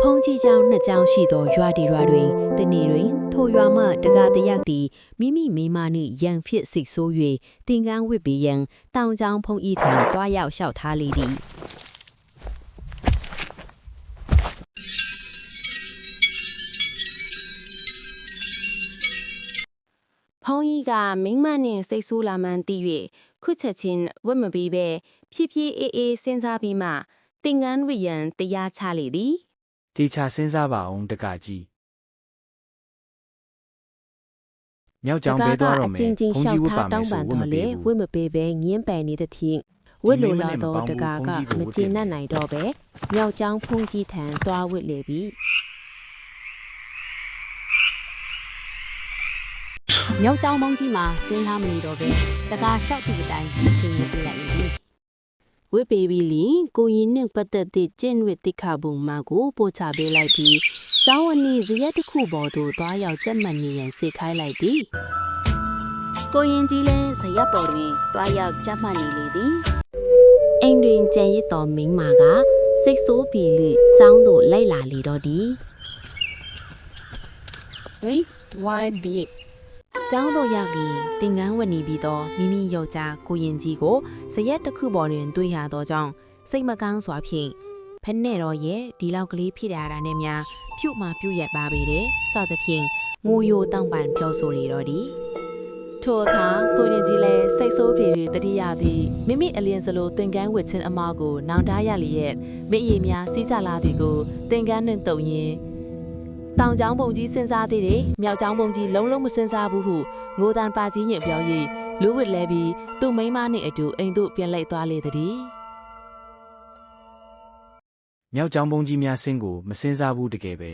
ဖုံးကြီးကြောင့်နှစ်ကြောင်းရှိသောရွာဒီရွာတွင်တနေ့တွင်ထိုရွာမှတကားတယောက်သည်မိမိမိမနှင့်ရန်ဖြစ်စိတ်ဆိုး၍တင်ကန်းဝစ်ပေရန်တောင်ကြောင်ဖုံးဤထံတွားရောက်လျှောက်ထားလေသည်ဖုံးကြီးကမိမနှင့်စိတ်ဆိုးလာမှန်းသိ၍ခုချက်ချင်းဝတ်မပြီးပဲဖြည်းဖြည်းအေးအေးစဉ်းစားပြီးမှတင်ကန်းဝစ်ရန်တရားချလေသည်တေချာစဉ်းစားပါအောင်တကကြီးမြောက်ကြောင်ပဲသွားတော့မယ်အချင်းချင်းလျှောက်ထားတောင်းပန်တော့လေဝတ်မပေးပဲငင်းပယ်နေတဲ့သည့်ဝတ်လိုလာတော့တကာကမကျေနပ်နိုင်တော့ပဲမြောက်ကြောင်ဖုန်ကြီးထံတွားဝတ်လေပြီမြောက်ကြောင်မုံကြီးမှာစဉ်းစားမနေတော့ပဲတကာလျှောက်သည့်အတိုင်းကြည့်ချင်းနေပြလိုက်ပြီဝစ်ပေပြီးလင်ကိုရင်နှင့်ပတ်သက်သည့်ကျင့်ဝတ်တိခဘုံမှာကိုပို့ချပေးလိုက်ပြီးကျောင်းအနီးဇရက်တစ်ခုပေါ်သို့တွားရောက်ကျက်မှတ်နေရန်စေခိုင်းလိုက်သည်ကိုရင်ကြီးလည်းဇရက်ပေါ်တွင်တွားရောက်ကျက်မှတ်နေလေသည်အိမ်တွင်ကြံရစ်တော်မင်းမာကစိတ်ဆိုးပြီးလိကျောင်းသို့လိုက်လာလေတော့သည်ဟေးဝိုင်းဘီကျောင်းသို့ရောက်ပြီးတင်ကန်းဝတ်နေပြီးတော့မိမိယောက်ျားကိုရင်ကြီးကိုဇရက်တစ်ခုပေါ်တွင်တွေ့ရသောကြောင့်စိတ်မကောင်းစွာဖြင့်ဖက်နဲ့တော့ရဲ့ဒီလောက်ကလေးဖြစ်ရတာနဲ့များဖြုတ်မှပြုတ်ရပါပေတယ်စသဖြင့်ငိုယိုတောင်းပန်ပြောဆိုလေတော့သည်ထိုအခါကိုရင်ကြီးလည်းစိတ်ဆိုးပြေ၍တတိယသည်မိမိအလင်းစလိုတင်ကန်းဝတ်ခြင်းအမောက်ကိုနောင်တရလျက်မိအည်များစီးကြလာသည်ကိုတင်ကန်းနှင့်တုံရင်တောင်ကျောင်းပုံကြီးစဉ်းစားသေးတယ်မြောက်ကျောင်းပုံကြီးလုံးလုံးမစဉ်းစားဘူးဟုငိုတန်ပါကြီးညင်ပြော၍လူဝစ်လဲပြီးသူ့မိန်းမနှင့်အတူအိမ်သို့ပြန်လိုက်သွားလေသည်မြောက်ကျောင်းပုံကြီးများဆင်းကိုမစဉ်းစားဘူးတကယ်ပဲ